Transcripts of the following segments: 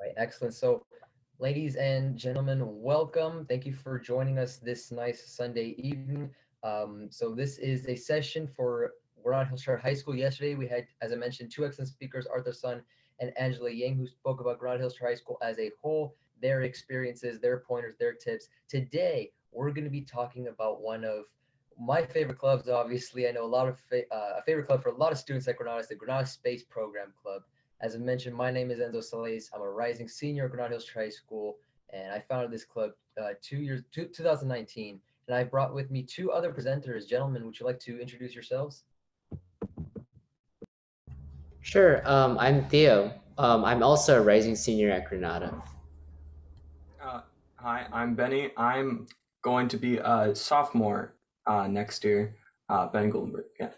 Right, excellent. So, ladies and gentlemen, welcome. Thank you for joining us this nice Sunday evening. So, this is a session for Granada Hillshire High School. Yesterday, we had, as I mentioned, two excellent speakers, Arthur Sun and Angela Yang, who spoke about Granada Hillshire High School as a whole, their experiences, their pointers, their tips. Today, we're going to be talking about one of my favorite clubs. Obviously, I know a favorite club for a lot of students at Granada is the Granada Space Program Club. As I mentioned, my name is Enzo Celis. I'm a rising senior at Granada Hills High School, and I founded this club 2019. And I brought with me two other presenters. Gentlemen, would you like to introduce yourselves? Sure. I'm Theo. I'm also a rising senior at Granada. Uh, Hi, I'm Benny. I'm going to be a sophomore next year. Benny Goldenberg. Yeah.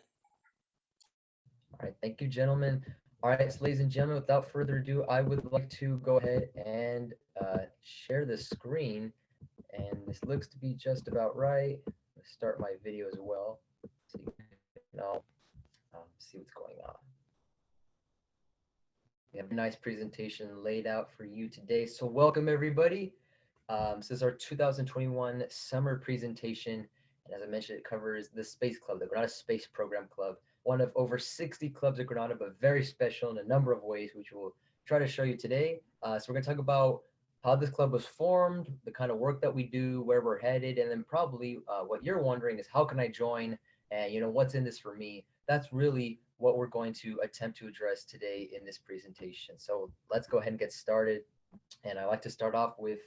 All right, thank you, gentlemen. All right, so ladies and gentlemen, without further ado, I would like to go ahead and share the screen. And this looks to be just about right. Let's start my video as well, so you can all see what's going on. We have a nice presentation laid out for you today. So welcome everybody. This is our 2021 summer presentation. And as I mentioned, it covers the Space Club, the Granada Space Program Club, one of over 60 clubs at Granada, but very special in a number of ways, which we'll try to show you today. So we're gonna talk about how this club was formed, the kind of work that we do, where we're headed, and then probably what you're wondering is how can I join, and what's in this for me. That's really what we're going to attempt to address today in this presentation. So let's go ahead and get started. And I like to start off with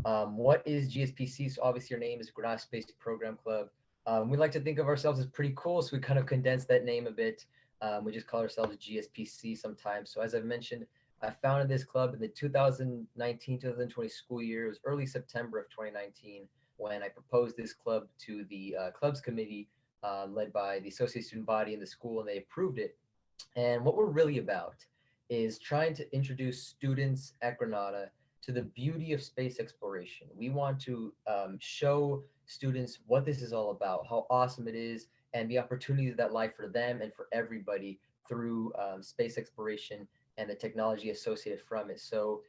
what is GSPC? So obviously your name is Granada Space Program Club. We like to think of ourselves as pretty cool, so we kind of condense that name a bit. We just call ourselves GSPC sometimes. So as I've mentioned, I founded this club in the 2019-2020 school year. It was early September of 2019 when I proposed this club to the clubs committee led by the associate student body in the school, and they approved it. And what we're really about is trying to introduce students at Granada to the beauty of space exploration. We want to show students what this is all about, how awesome it is, and the opportunities that lie for them and for everybody through space exploration and the technology associated from it. So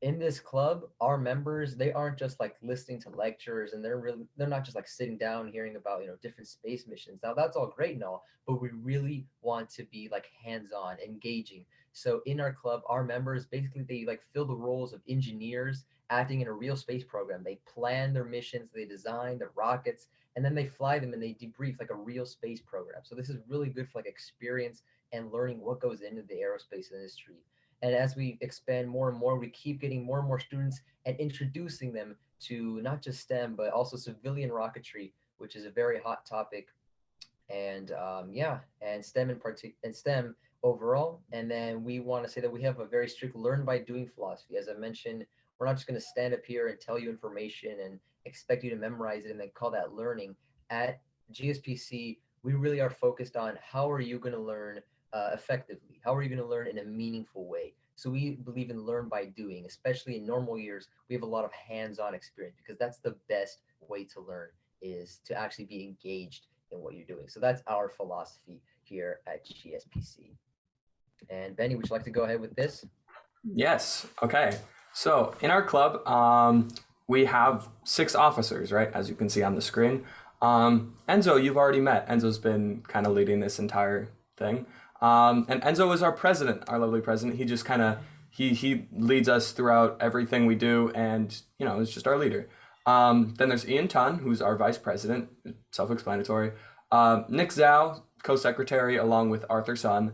in this club, our members, they aren't just like listening to lectures, and they're not just like sitting down hearing about different space missions. Now that's all great and all, but we really want to be like hands-on, engaging. So in our club, our members basically they like fill the roles of engineers acting in a real space program. They plan their missions, they design the rockets, and then they fly them and they debrief like a real space program. So this is really good for like experience and learning what goes into the aerospace industry. And as we expand more and more, we keep getting more and more students and introducing them to not just STEM, but also civilian rocketry, which is a very hot topic. And yeah, and STEM overall. And then we want to say that we have a very strict learn by doing philosophy. As I mentioned, we're not just going to stand up here and tell you information and expect you to memorize it and then call that learning. At GSPC, we really are focused on how are you going to learn effectively? How are you going to learn in a meaningful way? So we believe in learn by doing, especially in normal years. We have a lot of hands-on experience because that's the best way to learn is to actually be engaged in what you're doing. So that's our philosophy here at GSPC. And Benny, would you like to go ahead with this? Yes. Okay. So in our club, we have 6 officers, right? As you can see on the screen. Enzo, you've already met. Enzo's been kind of leading this entire thing. And Enzo is our president, our lovely president. He just kind of he leads us throughout everything we do, and is just our leader. Then there's Ian Tun, who's our vice president, self-explanatory. Nick Zhao, co-secretary, along with Arthur Sun.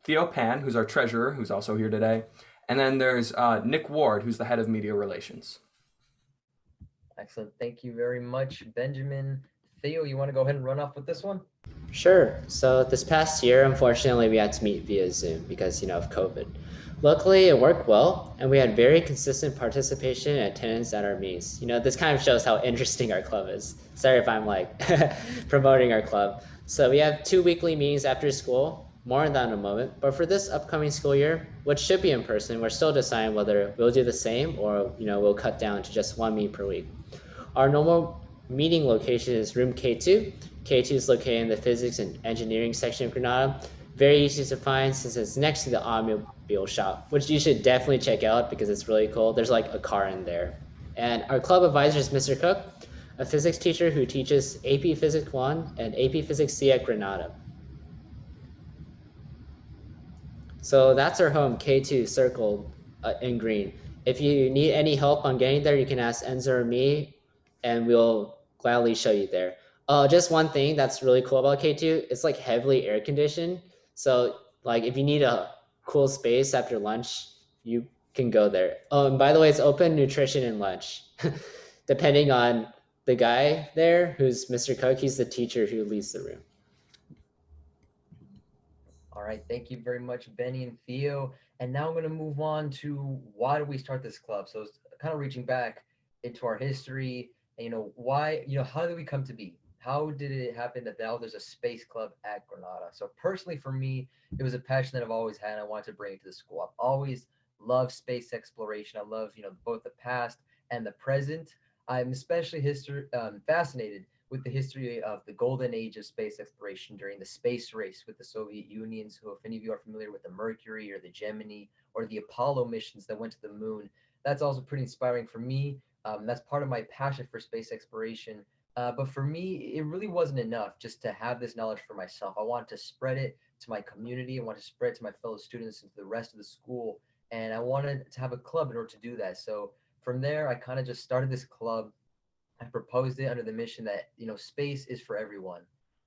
Theo Pan, who's our treasurer, who's also here today. And then there's Nick Ward, who's the head of media relations. Excellent. Thank you very much, Benjamin. Theo, you want to go ahead and run off with this one? Sure. So this past year, unfortunately, we had to meet via Zoom because, of COVID. Luckily, it worked well, and we had very consistent participation and attendance at our meetings. This kind of shows how interesting our club is. Sorry if I'm like promoting our club. So we have 2 weekly meetings after school, more on that in a moment. But for this upcoming school year, which should be in person, we're still deciding whether we'll do the same or, we'll cut down to just 1 meet per week. Our normal meeting location is room K2. K2 is located in the physics and engineering section of Granada. Very easy to find since it's next to the automobile shop, which you should definitely check out because it's really cool. There's like a car in there. And our club advisor is Mr. Cook, a physics teacher who teaches AP Physics 1 and AP Physics C at Granada. So that's our home, K2, circled in green. If you need any help on getting there, you can ask Enzo or me, and we'll gladly show you there. Just one thing that's really cool about K2, it's like heavily air conditioned. So like if you need a cool space after lunch, you can go there. Oh, and by the way, it's open nutrition and lunch. Depending on the guy there, who's Mr. Cook, he's the teacher who leads the room. All right, thank you very much, Benny and Theo. And now I'm going to move on to why did we start this club? So it's kind of reaching back into our history, and why, how did we come to be? How did it happen that now there's a space club at Granada? So personally, for me, it was a passion that I've always had. And I wanted to bring it to the school. I've always loved space exploration. I love, both the past and the present. I'm especially fascinated with the history of the golden age of space exploration during the space race with the Soviet Union. So, if any of you are familiar with the Mercury or the Gemini or the Apollo missions that went to the moon, that's also pretty inspiring for me. That's part of my passion for space exploration. But for me, it really wasn't enough just to have this knowledge for myself. I wanted to spread it to my community. I wanted to spread it to my fellow students and to the rest of the school. And I wanted to have a club in order to do that. So from there, I kind of just started this club. I proposed it under the mission that space is for everyone,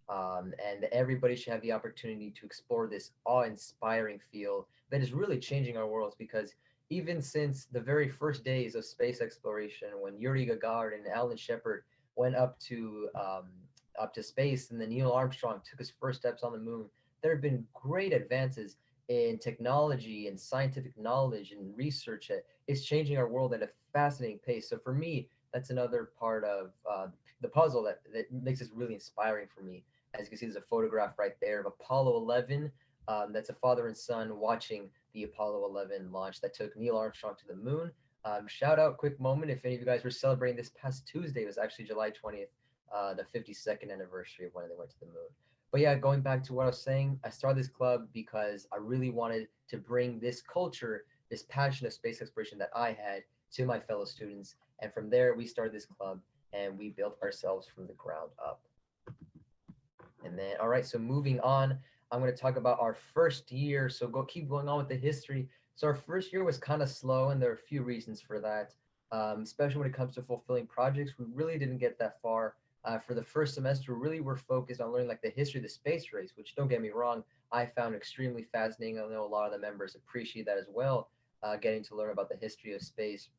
and that everybody should have the opportunity to explore this awe-inspiring field that is really changing our worlds. Because even since the very first days of space exploration, when Yuri Gagarin and Alan Shepard went up to space, and then Neil Armstrong took his first steps on the moon, there have been great advances in technology and scientific knowledge and research that is changing our world at a fascinating pace. So for me, that's another part of the puzzle that makes this really inspiring for me. As you can see, there's a photograph right there of Apollo 11. That's a father and son watching the Apollo 11 launch that took Neil Armstrong to the moon. Shout out, quick moment, if any of you guys were celebrating this past Tuesday, it was actually July 20th, the 52nd anniversary of when they went to the moon. But yeah, going back to what I was saying, I started this club because I really wanted to bring this culture, this passion of space exploration that I had to my fellow students. And from there, we started this club and we built ourselves from the ground up. And then, all right, so moving on, I'm going to talk about our first year. So keep going on with the history. So our first year was kind of slow, and there are a few reasons for that. Especially when it comes to fulfilling projects, we really didn't get that far. For the first semester, really we're focused on learning like the history of the space race, which, don't get me wrong, I found extremely fascinating. I know a lot of the members appreciate that as well, getting to learn about the history of space.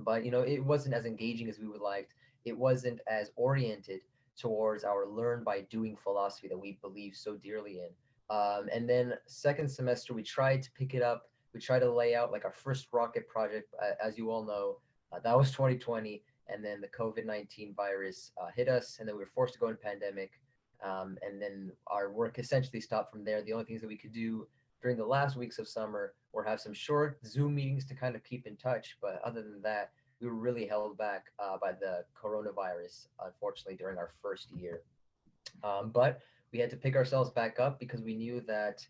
But it wasn't as engaging as we would like. It wasn't as oriented towards our learn by doing philosophy that we believe so dearly in. And then second semester, we tried to pick it up. We tried to lay out like our first rocket project. As you all know, that was 2020, and then the COVID-19 virus hit us, and then we were forced to go in pandemic. And then our work essentially stopped from there. The only things that we could do during the last weeks of summer or have some short Zoom meetings to kind of keep in touch. But other than that, we were really held back by the coronavirus, unfortunately, during our first year. But we had to pick ourselves back up because we knew that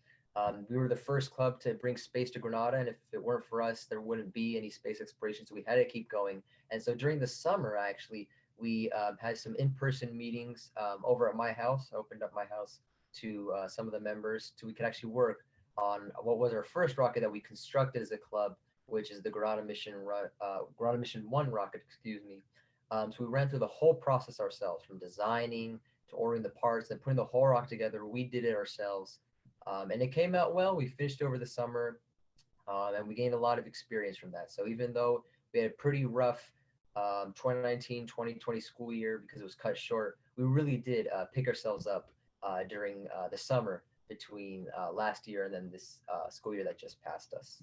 we were the first club to bring space to Granada. And if it weren't for us, there wouldn't be any space exploration. So we had to keep going. And so during the summer, actually, we had some in-person meetings over at my house. I opened up my house to some of the members so we could actually work on what was our first rocket that we constructed as a club, which is the Granada Mission 1 rocket, excuse me. So we ran through the whole process ourselves, from designing to ordering the parts and putting the whole rocket together. We did it ourselves. And it came out well. We finished over the summer, and we gained a lot of experience from that. So even though we had a pretty rough 2019-2020 school year because it was cut short, we really did pick ourselves up during the summer between last year and then this school year that just passed us.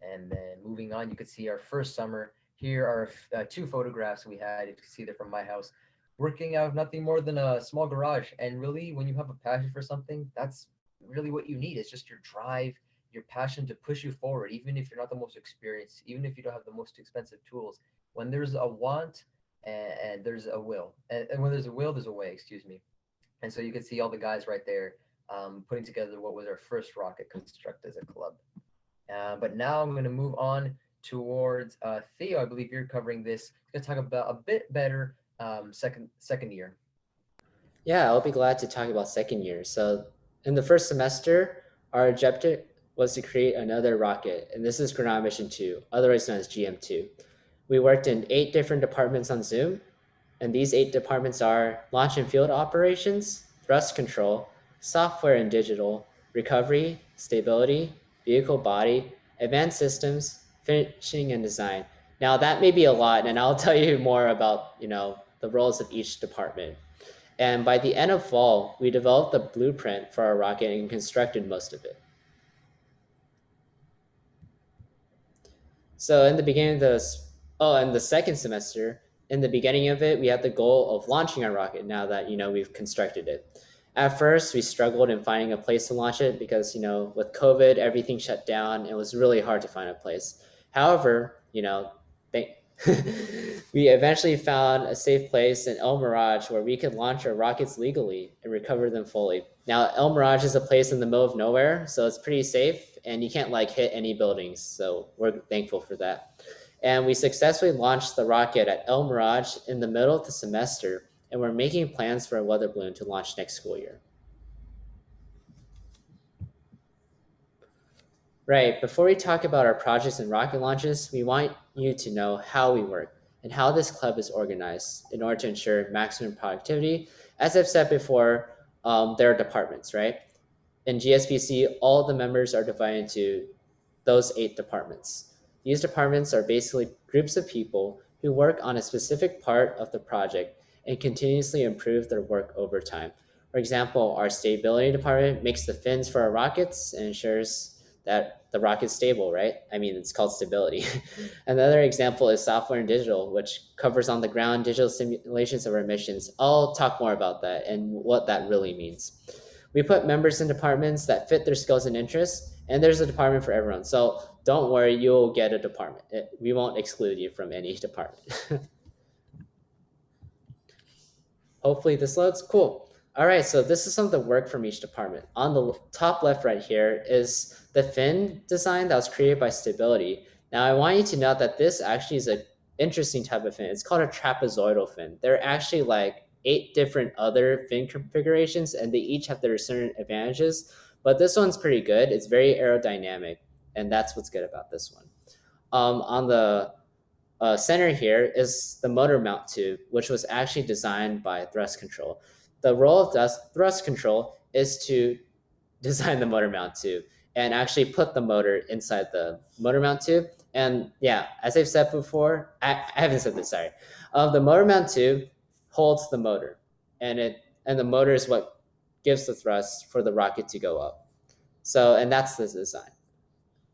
And then moving on, you could see our first summer. Here are two photographs we had. You can see they're from my house, working out of nothing more than a small garage. And really, when you have a passion for something, that's really what you need. It's just your drive, your passion to push you forward, even if you're not the most experienced, even if you don't have the most expensive tools. When there's a want and there's a will, and when there's a will, there's a way, excuse me. And so you can see all the guys right there putting together what was our first rocket construct as a club. But now I'm going to move on towards Theo. I believe you're covering this. Going to talk about a bit better second year. Yeah, I'll be glad to talk about second year. So in the first semester, our objective was to create another rocket, and this is Granada Mission 2, otherwise known as GM2. We worked in 8 different departments on Zoom, and these 8 departments are launch and field operations, thrust control, software and digital, recovery, stability, vehicle body, advanced systems, finishing and design. Now that may be a lot, and I'll tell you more about, the roles of each department. And by the end of fall, we developed the blueprint for our rocket and constructed most of it. So in the beginning of in the second semester, in the beginning of it, we had the goal of launching our rocket now that, we've constructed it. At first, we struggled in finding a place to launch it because, with COVID, everything shut down. It was really hard to find a place. However, we eventually found a safe place in El Mirage where we could launch our rockets legally and recover them fully. Now, El Mirage is a place in the middle of nowhere, so it's pretty safe, and you can't hit any buildings, so we're thankful for that. And we successfully launched the rocket at El Mirage in the middle of the semester, and we're making plans for a weather balloon to launch next school year. Right, before we talk about our projects and rocket launches, we want you to know how we work and how this club is organized in order to ensure maximum productivity. As I've said before, there are departments, right? In GSPC, all the members are divided into those 8 departments. These departments are basically groups of people who work on a specific part of the project and continuously improve their work over time. For example, our stability department makes the fins for our rockets and ensures that the rocket's stable, right? I mean, it's called stability. Another example is software and digital, which covers on the ground digital simulations of our missions. I'll talk more about that and what that really means. We put members in departments that fit their skills and interests, and there's a department for everyone. So don't worry, you'll get a department. We won't exclude you from any department. Hopefully this loads. Cool. All right, so this is some of the work from each department. On the top left right here is the fin design that was created by Stability. Now I want you to note that this actually is an interesting type of fin. It's called a trapezoidal fin. There are actually 8 different other fin configurations, and they each have their certain advantages, but this one's pretty good. It's very aerodynamic, and that's what's good about this one. On the center here is the motor mount tube, which was actually designed by Thrust Control. The role of thrust control is to design the motor mount tube and actually put the motor inside the motor mount tube. And yeah, as I've said before, I haven't said this, sorry. The motor mount tube holds the motor, and the motor is what gives the thrust for the rocket to go up. So, and that's the design.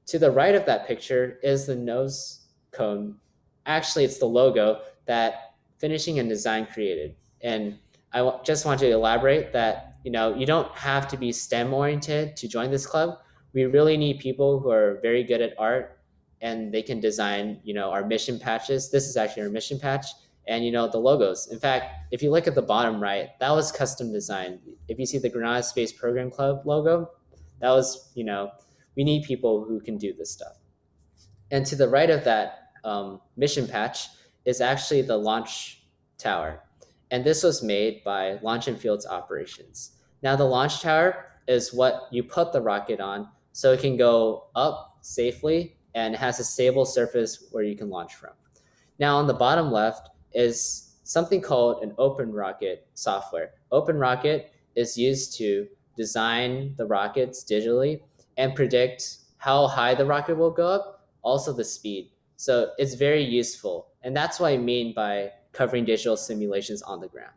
To the right of that picture is the nose cone. Actually, it's the logo that Finishing and Design created. And I just want to elaborate that, you don't have to be STEM oriented to join this club. We really need people who are very good at art, and they can design, our mission patches. This is actually our mission patch, and, the logos. In fact, if you look at the bottom right, that was custom designed. If you see the Granada Space Program Club logo, that was, we need people who can do this stuff. And to the right of that mission patch is actually the launch tower. And this was made by Launch and Fields Operations. Now the launch tower is what you put the rocket on so it can go up safely and has a stable surface where you can launch from. Now on the bottom left is something called an Open Rocket software. Open Rocket is used to design the rockets digitally and predict how high the rocket will go up, also the speed. So it's very useful. And that's what I mean by covering digital simulations on the ground.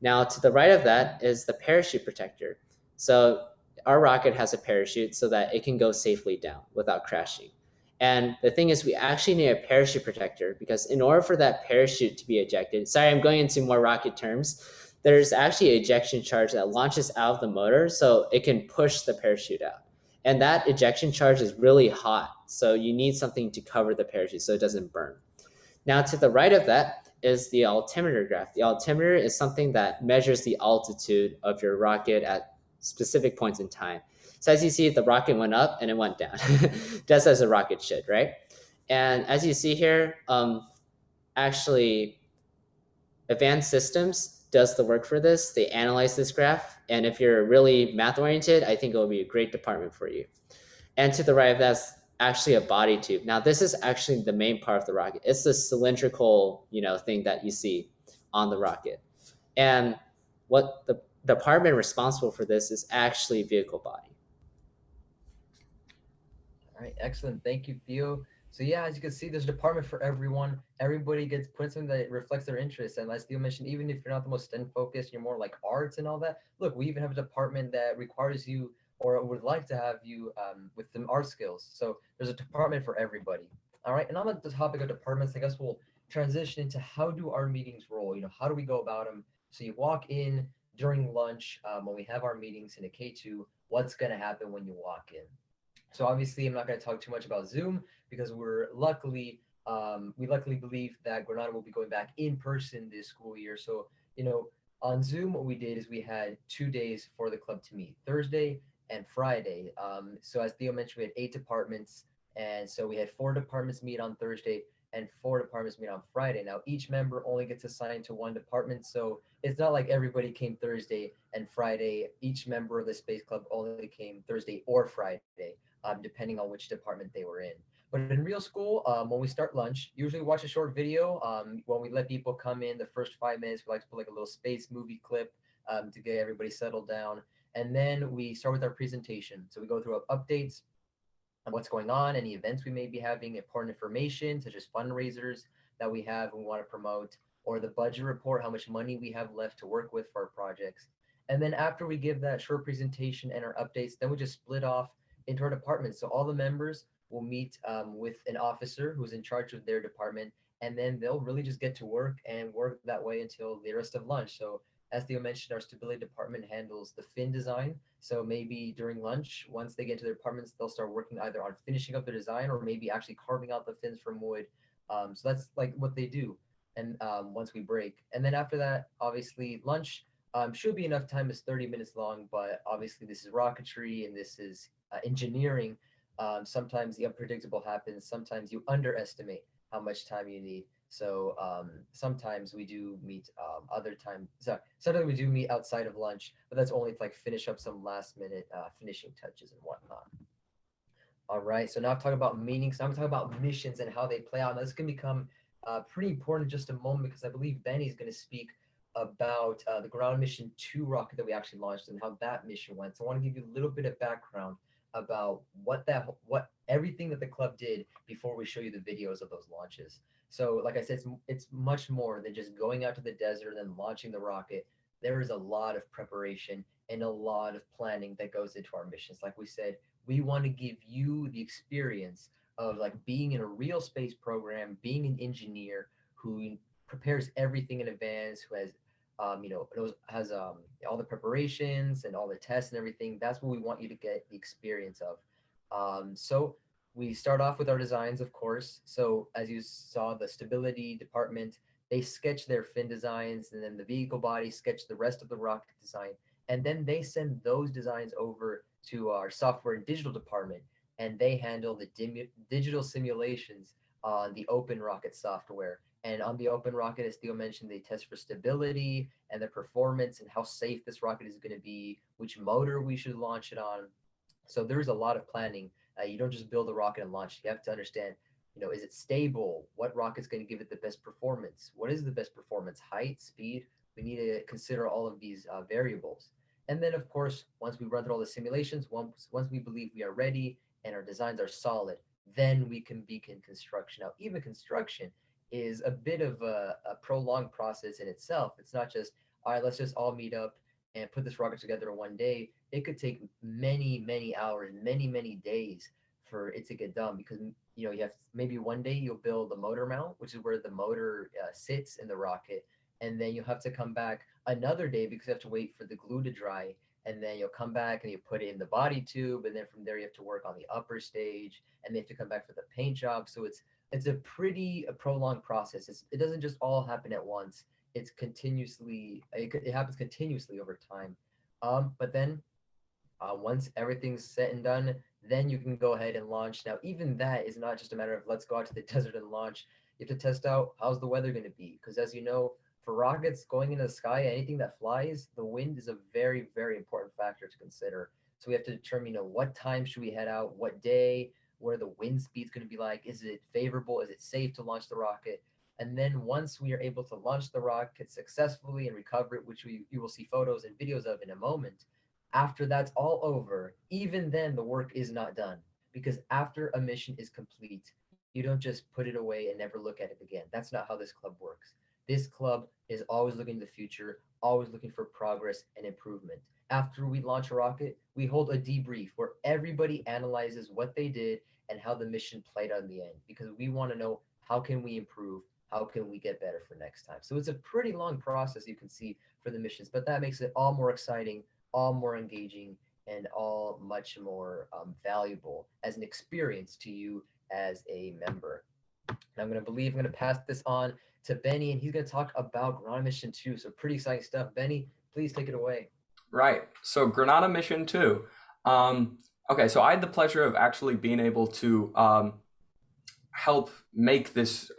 Now to the right of that is the parachute protector. So our rocket has a parachute so that it can go safely down without crashing. And the thing is, we actually need a parachute protector because in order for that parachute to be ejected, sorry, I'm going into more rocket terms, there's actually an ejection charge that launches out of the motor so it can push the parachute out. And that ejection charge is really hot. So you need something to cover the parachute so it doesn't burn. Now to the right of that is the altimeter graph. The altimeter is something that measures the altitude of your rocket at specific points in time. So as you see, the rocket went up and it went down, just as a rocket should, right? And as you see here, actually, advanced systems does the work for this. They analyze this graph, and if you're really math oriented, I think it will be a great department for you. And to the right of that's actually a body tube. Now this is actually the main part of the rocket. It's the cylindrical, thing that you see on the rocket. And what the department responsible for this is actually vehicle body. All right, excellent. Thank you, Theo. So yeah, as you can see, there's a department for everyone. Everybody gets put something that reflects their interests. And as Theo mentioned, even if you're not the most STEM focused, you're more like arts and all that. Look, we even have a department that requires you or would like to have you with some art skills. So there's a department for everybody. All right, and on the topic of departments, I guess we'll transition into how do our meetings roll? How do we go about them? So you walk in during lunch when we have our meetings in a K2. What's going to happen when you walk in? So obviously, I'm not going to talk too much about Zoom because we luckily believe that Granada will be going back in person this school year. So on Zoom, what we did is we had 2 days for the club to meet, Thursday and Friday. So as Theo mentioned, we had 8 departments, and so we had 4 departments meet on Thursday and 4 departments meet on Friday. Now each member only gets assigned to one department, so it's not like everybody came Thursday and Friday. Each member of the Space Club only came Thursday or Friday, depending on which department they were in. But in real school, when we start lunch, usually watch a short video. When we let people come in, the first 5 minutes, we like to put like a little space movie clip to get everybody settled down. And then we start with our presentation. So we go through updates on what's going on, any events we may be having, important information such as fundraisers that we have and we want to promote, or the budget report, how much money we have left to work with for our projects. And then after we give that short presentation and our updates, then we just split off into our departments. So all the members will meet with an officer who's in charge of their department, and then they'll really just get to work and work that way until the rest of lunch. So as Theo mentioned, our stability department handles the fin design. So maybe during lunch, once they get into their departments, they'll start working either on finishing up the design or maybe actually carving out the fins from wood. So that's like what they do. And once we break, and then after that, obviously lunch should be enough time. Is 30 minutes long, but obviously this is rocketry and this is engineering. Sometimes the unpredictable happens. Sometimes you underestimate how much time you need. So sometimes we do meet other time. So sometimes we do meet outside of lunch, but that's only to like finish up some last minute finishing touches and whatnot. All right. So now I'm talking about meetings. Now I'm talking about missions and how they play out. Now this can become pretty important in just a moment because I believe Benny is going to speak about the Ground Mission 2 rocket that we actually launched and how that mission went. So I want to give you a little bit of background about what everything that the club did before we show you the videos of those launches. So like I said, it's much more than just going out to the desert and launching the rocket. There is a lot of preparation and a lot of planning that goes into our missions. Like we said, we want to give you the experience of like being in a real space program, being an engineer who prepares everything in advance, who has has all the preparations and all the tests and everything. That's what we want you to get the experience of. So we start off with our designs, of course. So as you saw, the stability department, they sketch their fin designs, and then the vehicle body sketch the rest of the rocket design. And then they send those designs over to our software and digital department, and they handle the digital simulations on the open rocket software. And on the open rocket, as Theo mentioned, they test for stability and the performance and how safe this rocket is going to be, which motor we should launch it on. So there's a lot of planning. You don't just build a rocket and launch. You have to understand, is it stable? What rocket's going to give it the best performance? What is the best performance? Height, speed? We need to consider all of these variables. And then, of course, once we run through all the simulations, once we believe we are ready and our designs are solid, then we can begin construction. Now, even construction is a bit of a prolonged process in itself. It's not just, all right, let's just all meet up and put this rocket together in one day. It could take many, many hours, many, many days for it to get done because you have maybe one day you'll build the motor mount, which is where the motor sits in the rocket, and then you'll have to come back another day because you have to wait for the glue to dry, and then you'll come back and you put it in the body tube, and then from there you have to work on the upper stage, and they have to come back for the paint job. So it's a pretty prolonged process. It doesn't just all happen at once. It happens continuously over time. But then Once everything's said and done, then you can go ahead and launch. Now, even that is not just a matter of let's go out to the desert and launch. You have to test out how's the weather going to be. Because as you know, for rockets going into the sky, anything that flies, the wind is a very, very important factor to consider. So we have to determine, what time should we head out, what day, what are the wind speeds going to be like? Is it favorable? Is it safe to launch the rocket? And then once we are able to launch the rocket successfully and recover it, which you will see photos and videos of in a moment, after that's all over, even then the work is not done. Because after a mission is complete, you don't just put it away and never look at it again. That's not how this club works. This club is always looking to the future, always looking for progress and improvement. After we launch a rocket, we hold a debrief where everybody analyzes what they did and how the mission played out in the end, because we want to know how can we improve, how can we get better for next time. So it's a pretty long process, you can see, for the missions, but that makes it all more exciting, all more engaging, and all much more valuable as an experience to you as a member. And I'm going to pass this on to Benny, and he's going to talk about Granada Mission 2. So pretty exciting stuff. Benny, please take it away. Right. So Granada Mission 2. Okay, so I had the pleasure of actually being able to help make this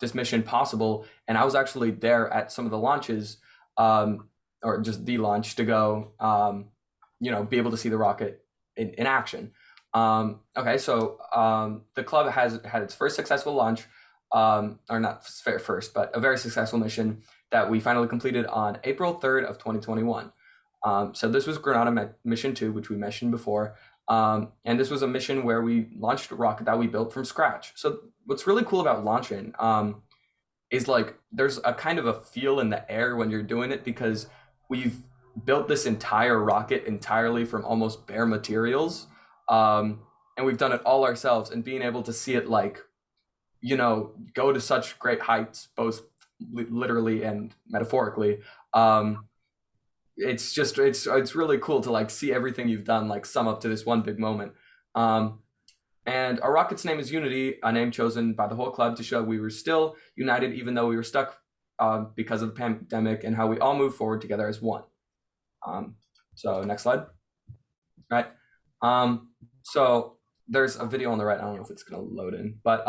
this mission possible, and I was actually there at some of the launches, or just the launch, to go, be able to see the rocket in action. Okay, so the club has had its first successful launch, or not first, but a very successful mission that we finally completed on April 3rd of 2021. So this was Granada Mission 2, which we mentioned before. And this was a mission where we launched a rocket that we built from scratch. So what's really cool about launching is like there's a kind of a feel in the air when you're doing it, because we've built this entire rocket entirely from almost bare materials. And we've done it all ourselves, and being able to see it go to such great heights, both literally and metaphorically. It's really cool to see everything you've done sum up to this one big moment. And our rocket's name is Unity, a name chosen by the whole club to show we were still united even though we were stuck because of the pandemic, and how we all move forward together as one. So next slide. Right. So there's a video on the right. I don't know if it's going to load in, but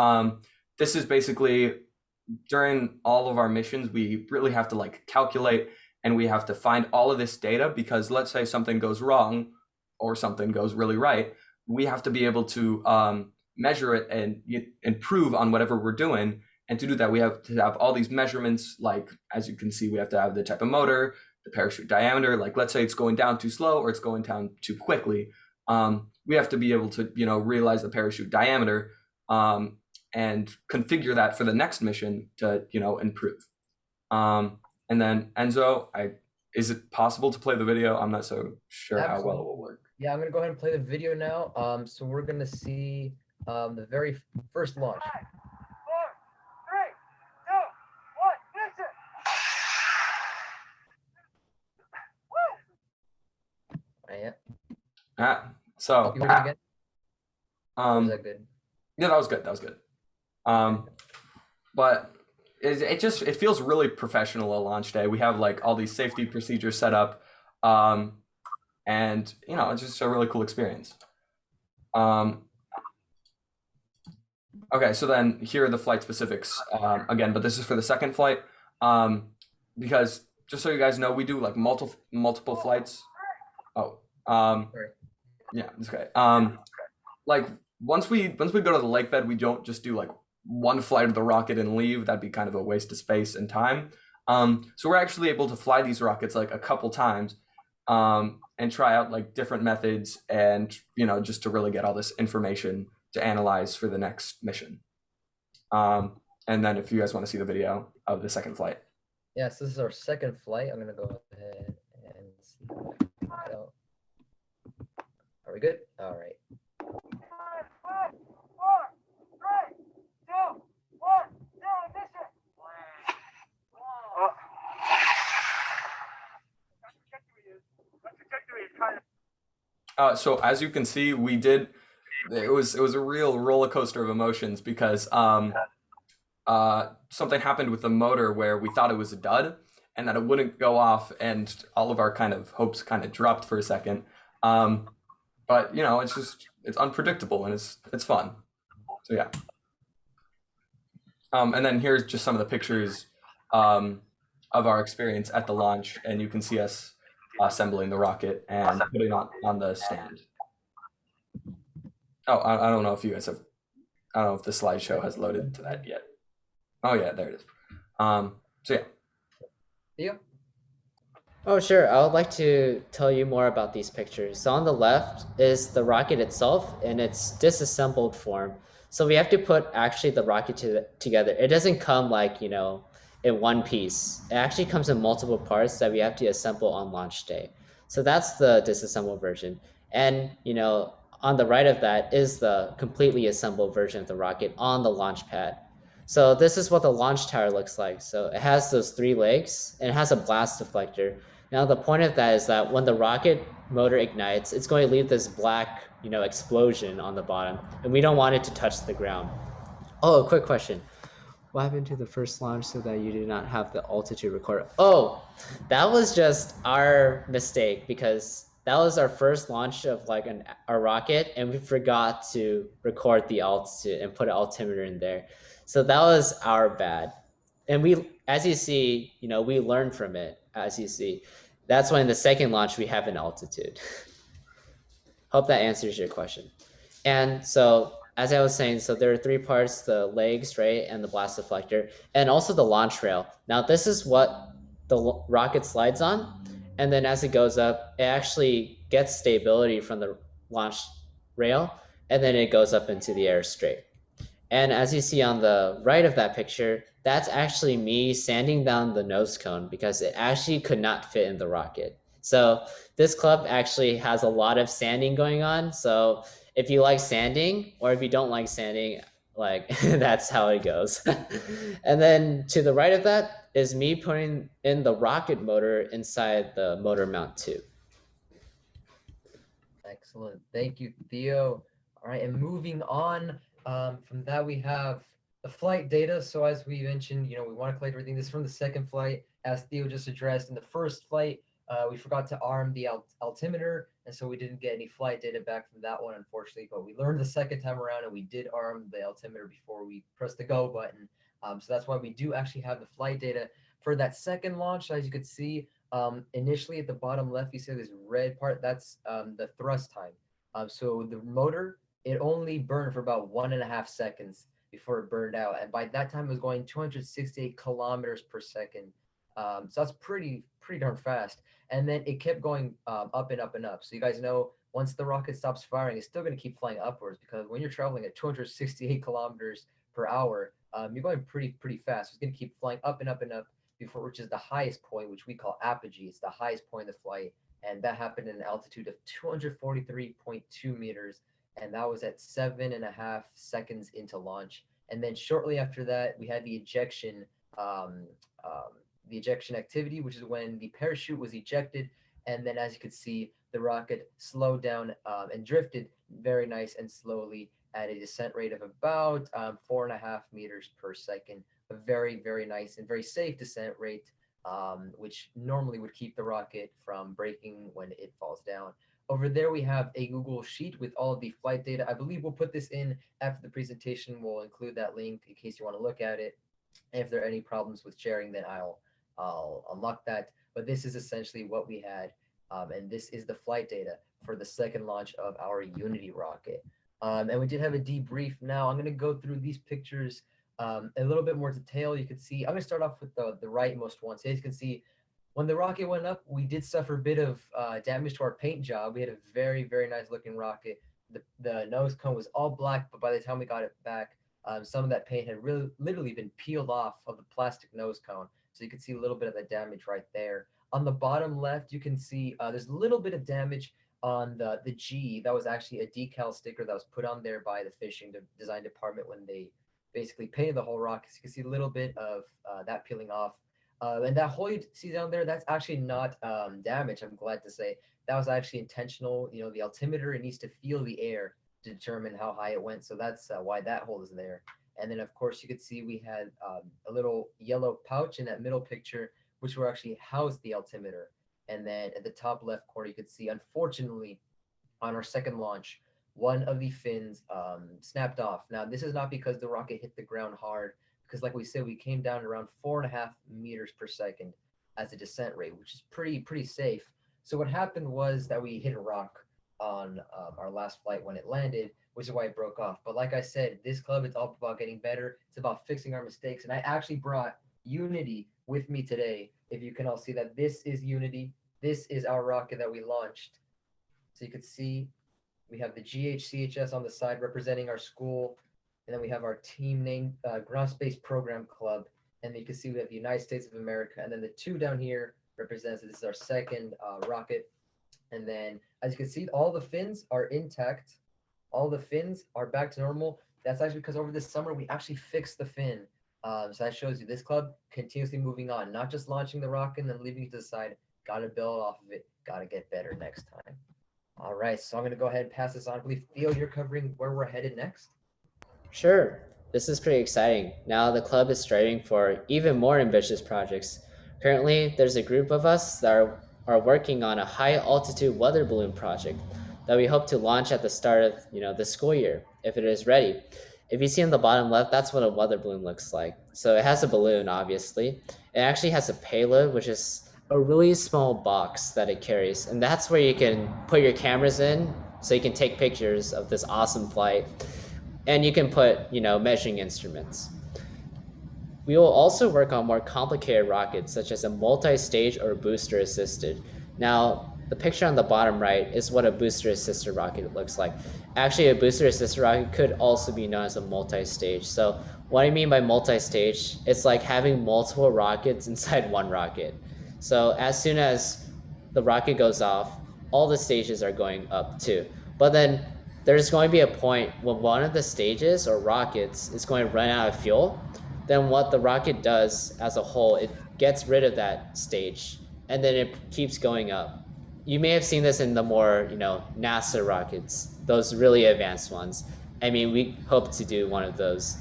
this is basically during all of our missions, we really have to calculate, and we have to find all of this data, because let's say something goes wrong or something goes really right, we have to be able to measure it and improve on whatever we're doing. And to do that, we have to have all these measurements. As you can see, we have to have the type of motor, the parachute diameter. Let's say it's going down too slow or it's going down too quickly. We have to be able to, realize the parachute diameter and configure that for the next mission to, improve. And then Enzo, is it possible to play the video? I'm not so sure how well it will work. Yeah, I'm going to go ahead and play the video now. So we're going to see the very first launch. 5, 4, 3, 2, 1, mission. Yeah. So You heard it again? Was that good? Yeah, that was good. That was good. But it feels really professional on launch day. We have all these safety procedures set up, and it's just a really cool experience. Okay, so then here are the flight specifics again, but this is for the second flight, because just so you guys know, we do multiple flights. Oh, yeah, it's okay. Once we go to the lake bed, we don't just do one flight of the rocket and leave. That'd be kind of a waste of space and time. So we're actually able to fly these rockets a couple times and try out different methods, and just to really get all this information to analyze for the next mission. And then if you guys want to see the video of the second flight. Yes, this is our second flight. I'm gonna go ahead and see. Are we good? All right. 5, 4, 3, 2, 1, mission. So as you can see, we did. It was a real roller coaster of emotions, because something happened with the motor where we thought it was a dud and that it wouldn't go off, and all of our kind of hopes kind of dropped for a second. But you know, it's unpredictable and it's fun. So yeah. And then here's just some of the pictures um, of our experience at the launch, and you can see us assembling the rocket and putting it on the stand. Oh, I don't know if you guys have. I don't know if the slideshow has loaded to that yet. Oh yeah, there it is. So yeah. Theo? Oh, sure. I would like to tell you more about these pictures. So on the left is the rocket itself in its disassembled form. So we have to put actually the rocket together. It doesn't come like, in one piece. It actually comes in multiple parts that we have to assemble on launch day. So that's the disassembled version. And, on the right of that is the completely assembled version of the rocket on the launch pad. So this is what the launch tower looks like. So it has those 3 legs and it has a blast deflector. Now the point of that is that when the rocket motor ignites, it's going to leave this black, explosion on the bottom, and we don't want it to touch the ground. Oh, a quick question. What happened to the first launch so that you did not have the altitude recorder? Oh, that was just our mistake because that was our first launch of like a rocket, and we forgot to record the altitude and put an altimeter in there. So that was our bad. And we, as you see, we learned from it, as you see. That's why in the second launch, we have an altitude. Hope that answers your question. And so, as I was saying, so there are 3 parts, the legs, right, and the blast deflector, and also the launch rail. Now, this is what the rocket slides on, and then as it goes up, it actually gets stability from the launch rail, and then it goes up into the air straight. And as you see on the right of that picture, that's actually me sanding down the nose cone because it actually could not fit in the rocket. So this club actually has a lot of sanding going on. So if you like sanding or if you don't like sanding, like that's how it goes. And then to the right of that is me putting in the rocket motor inside the motor mount tube. Excellent. Thank you, Theo. All right, and moving on from that, we have the flight data. So as we mentioned, we want to collect everything. This is from the second flight, as Theo just addressed. In the first flight, we forgot to arm the altimeter, and so we didn't get any flight data back from that one, unfortunately. But we learned the second time around, and we did arm the altimeter before we pressed the go button. So that's why we do actually have the flight data for that second launch. As you could see, initially at the bottom left, you see this red part, that's the thrust time. So the motor, it only burned for about 1.5 seconds before it burned out. And by that time, it was going 268 kilometers per second. So that's pretty darn fast. And then it kept going up and up and up. So you guys know, once the rocket stops firing, it's still going to keep flying upwards, because when you're traveling at 268 kilometers per hour, you're going pretty fast. It's going to keep flying up and up and up before it reaches the highest point, which we call apogee. It's the highest point of the flight, and that happened at an altitude of 243.2 meters, and that was at 7.5 seconds into launch. And then shortly after that, we had the ejection activity, which is when the parachute was ejected, and then as you could see, the rocket slowed down and drifted very nice and slowly at a descent rate of about 4.5 meters per second. A very nice and very safe descent rate, which normally would keep the rocket from breaking when it falls down. Over there, we have a Google Sheet with all of the flight data. I believe we'll put this in after the presentation. We'll include that link in case you want to look at it. And if there are any problems with sharing, then I'll unlock that. But this is essentially what we had, and this is the flight data for the second launch of our Unity rocket. And we did have a debrief. Now I'm going to go through these pictures a little bit more detail. You can see, I'm going to start off with the rightmost one. So as you can see, when the rocket went up, we did suffer a bit of damage to our paint job. We had a very nice looking rocket. The nose cone was all black, but by the time we got it back, some of that paint had literally been peeled off of the plastic nose cone. So you can see a little bit of the damage right there. On the bottom left, you can see there's a little bit of damage on the G. That was actually a decal sticker that was put on there by the fishing design department when they basically painted the whole rocket. So you can see a little bit of that peeling off. And that hole you see down there, that's actually not damage, I'm glad to say. That was actually intentional. The altimeter, it needs to feel the air to determine how high it went. So that's why that hole is there. And then, of course, you could see we had a little yellow pouch in that middle picture, which were actually housed the altimeter. And then at the top left corner, you could see, unfortunately, on our second launch, one of the fins snapped off. Now, this is not because the rocket hit the ground hard, because like we said, we came down around 4.5 meters per second as a descent rate, which is pretty safe. So what happened was that we hit a rock on our last flight when it landed, which is why it broke off. But like I said, this club is all about getting better. It's about fixing our mistakes. And I actually brought Unity with me today. If you can all see that, this is Unity. This is our rocket that we launched. So you could see we have the GHCHS on the side representing our school. And then we have our team name, Granada Space Program Club. And you can see we have the United States of America. And then the two down here represents this is our second rocket. And then as you can see, all the fins are intact. All the fins are back to normal. That's actually because over this summer, we actually fixed the fin. So that shows you this club continuously moving on, not just launching the rocket and then leaving it to the side. Got to build off of it. Got to get better next time. All right, so I'm going to go ahead and pass this on. I believe, Theo, you're covering where we're headed next. Sure, this is pretty exciting. Now the club is striving for even more ambitious projects. Currently, there's a group of us that are working on a high altitude weather balloon project that we hope to launch at the start of the school year if it is ready. If you see on the bottom left, that's what a weather balloon looks like. So it has a balloon, obviously. It actually has a payload, which is a really small box that it carries. And that's where you can put your cameras in so you can take pictures of this awesome flight. And you can put, measuring instruments. We will also work on more complicated rockets, such as a multi-stage or booster assisted. Now, the picture on the bottom right is what a booster assisted rocket looks like. Actually, a booster assisted rocket could also be known as a multi-stage. So what I mean by multi-stage, it's like having multiple rockets inside one rocket. So as soon as the rocket goes off, all the stages are going up too. But then there's going to be a point when one of the stages or rockets is going to run out of fuel. Then what the rocket does as a whole, it gets rid of that stage and then it keeps going up. You may have seen this in the more, NASA rockets, those really advanced ones. I mean, we hope to do one of those,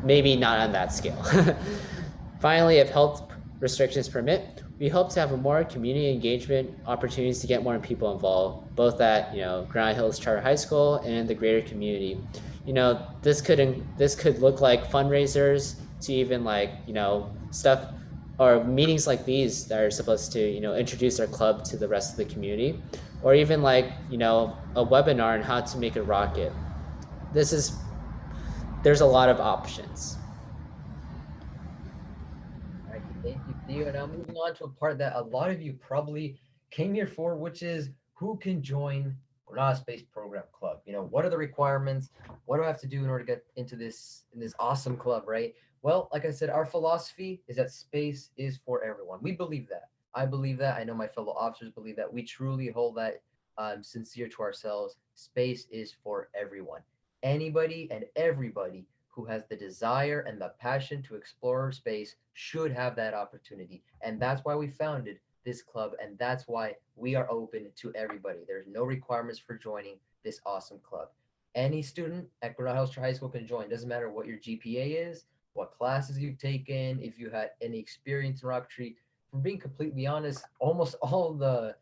maybe not on that scale. Finally, if health restrictions permit, we hope to have a more community engagement opportunities to get more people involved, both at Granada Hills Charter High School and in the greater community. This could look like fundraisers to even stuff or meetings like these that are supposed to introduce our club to the rest of the community, or even a webinar on how to make a rocket. There's a lot of options. All right, thank you, Theo. Now moving on to a part that a lot of you probably came here for, which is who can join Granada Space Program Club. What are the requirements? What do I have to do in order to get into this awesome club, right? Well, like I said, our philosophy is that space is for everyone. We believe that. I believe that. I know my fellow officers believe that. We truly hold that sincere to ourselves. Space is for everyone. Anybody and everybody who has the desire and the passion to explore space should have that opportunity. And that's why we founded this club, and that's why we are open to everybody. There's no requirements for joining this awesome club. Any student at Granada Hills High School can join. Doesn't matter what your GPA is, what classes you've taken, if you had any experience in rocketry. For being completely honest, almost all the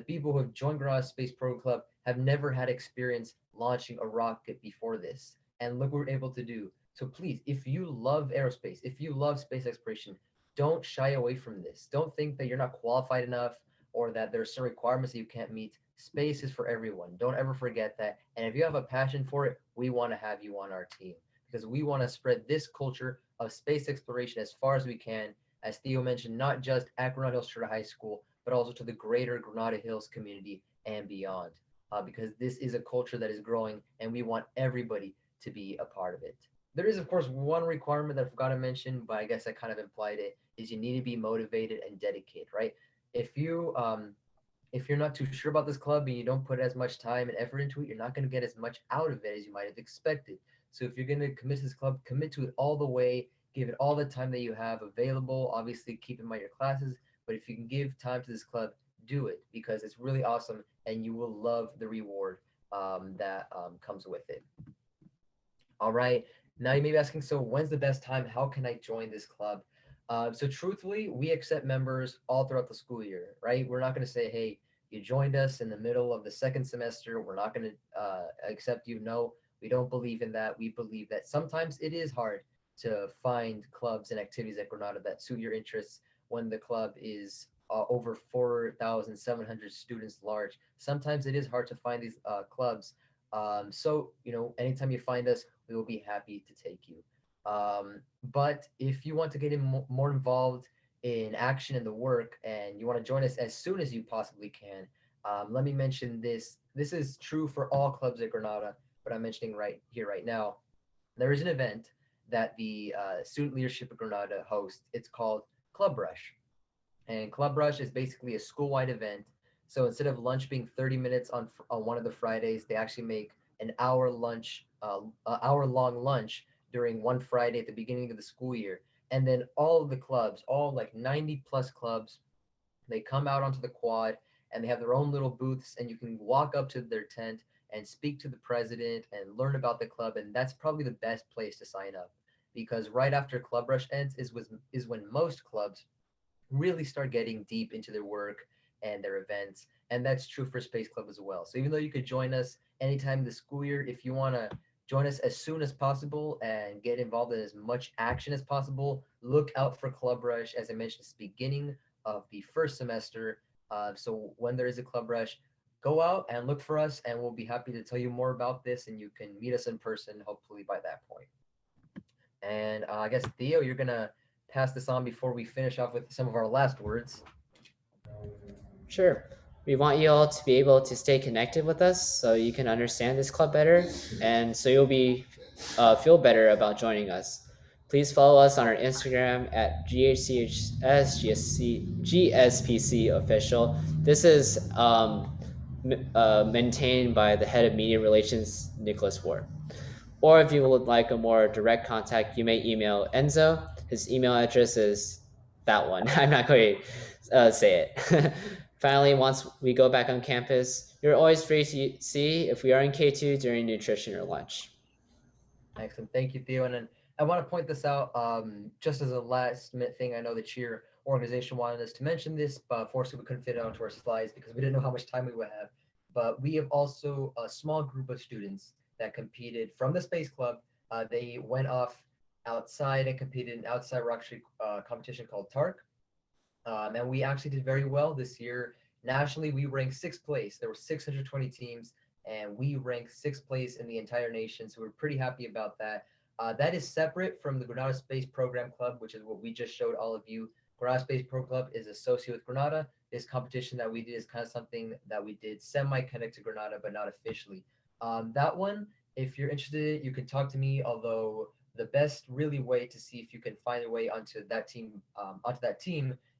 people who have joined Granada Space Program Club have never had experience launching a rocket before this. And look what we're able to do. So please, if you love aerospace, if you love space exploration, don't shy away from this. Don't think that you're not qualified enough or that there are certain requirements that you can't meet. Space is for everyone. Don't ever forget that. And if you have a passion for it, we want to have you on our team because we want to spread this culture of space exploration as far as we can. As Theo mentioned, not just at Granada Hills Charter High School, but also to the greater Granada Hills community and beyond. Because this is a culture that is growing and we want everybody to be a part of it. There is, of course, one requirement that I forgot to mention, but I guess I kind of implied it, is you need to be motivated and dedicated, right? If you're not too sure about this club and you don't put as much time and effort into it, you're not going to get as much out of it as you might have expected. So if you're going to commit to this club, commit to it all the way, give it all the time that you have available. Obviously, keep in mind your classes, but if you can give time to this club, do it because it's really awesome and you will love the reward that comes with it. All right. Now you may be asking, so when's the best time? How can I join this club? So truthfully, we accept members all throughout the school year, right? We're not going to say, hey, You joined us in the middle of the second semester. We're not going to accept you. No, we don't believe in that. We believe that sometimes it is hard to find clubs and activities at Granada that suit your interests when the club is over 4,700 students large. Sometimes it is hard to find these clubs. So, anytime you find us, we will be happy to take you. But if you want to get more involved in action in the work and you want to join us as soon as you possibly can, let me mention this. This is true for all clubs at Granada, but I'm mentioning right here, right now. There is an event that the Student Leadership of Granada hosts. It's called Club Rush. And Club Rush is basically a school-wide event. So instead of lunch being 30 minutes on one of the Fridays, they actually make an hour-long lunch during one Friday at the beginning of the school year. And then all of the clubs, all like 90 plus clubs, they come out onto the quad and they have their own little booths, and you can walk up to their tent and speak to the president and learn about the club. And that's probably the best place to sign up, because right after Club Rush ends is when most clubs really start getting deep into their work and their events. And that's true for Space Club as well. So even though you could join us anytime this school year, if you want to join us as soon as possible and get involved in as much action as possible, look out for Club Rush. As I mentioned, it's the beginning of the first semester. So when there is a Club Rush, go out and look for us, and we'll be happy to tell you more about this, and you can meet us in person, hopefully by that point. And I guess, Theo, you're going to pass this on before we finish off with some of our last words. Sure. We want you all to be able to stay connected with us so you can understand this club better, and so you'll be feel better about joining us. Please follow us on our Instagram at GHCHS GSPC official. This is maintained by the head of media relations, Nicholas Ward. Or if you would like a more direct contact, you may email Enzo. His email address is that one. I'm not going to say it. Finally, once we go back on campus, you're always free to see if we are in K2 during nutrition or lunch. Excellent. Thank you, Theo. And then I want to point this out just as a last minute thing. I know that your organization wanted us to mention this, but unfortunately we couldn't fit it onto our slides because we didn't know how much time we would have. But we have also a small group of students that competed from the Space Club. They went off outside and competed in outside rocketry competition called TARC. And we actually did very well this year. Nationally, we ranked sixth place. There were 620 teams, and we ranked sixth place in the entire nation. So we're pretty happy about that. That is separate from the Granada Space Program Club, which is what we just showed all of you. Granada Space Program Club is associated with Granada. This competition that we did is kind of something that we did semi-connect to Granada, but not officially. That one, if you're interested, you can talk to me, although the best really way to see if you can find a way onto that team,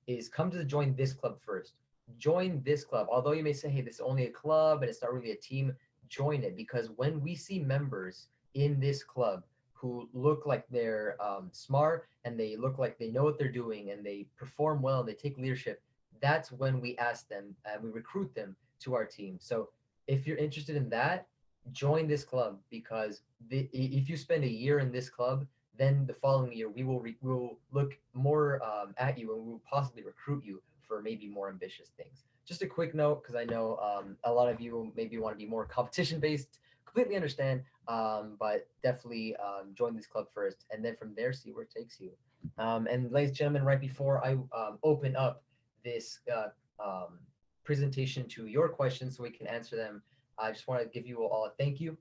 is come to join this club first. Join this club. Although you may say, hey, this is only a club and it's not really a team, join it, because when we see members in this club who look like they're smart and they look like they know what they're doing and they perform well and they take leadership, that's when we ask them and we recruit them to our team. So if you're interested in that, join this club, because if you spend a year in this club, then the following year we will look more at you and we will possibly recruit you for maybe more ambitious things. Just a quick note, because I know a lot of you maybe want to be more competition based. Completely understand, but definitely join this club first, and then from there see where it takes you. And ladies and gentlemen, right before I open up this presentation to your questions so we can answer them, I just want to give you all a thank you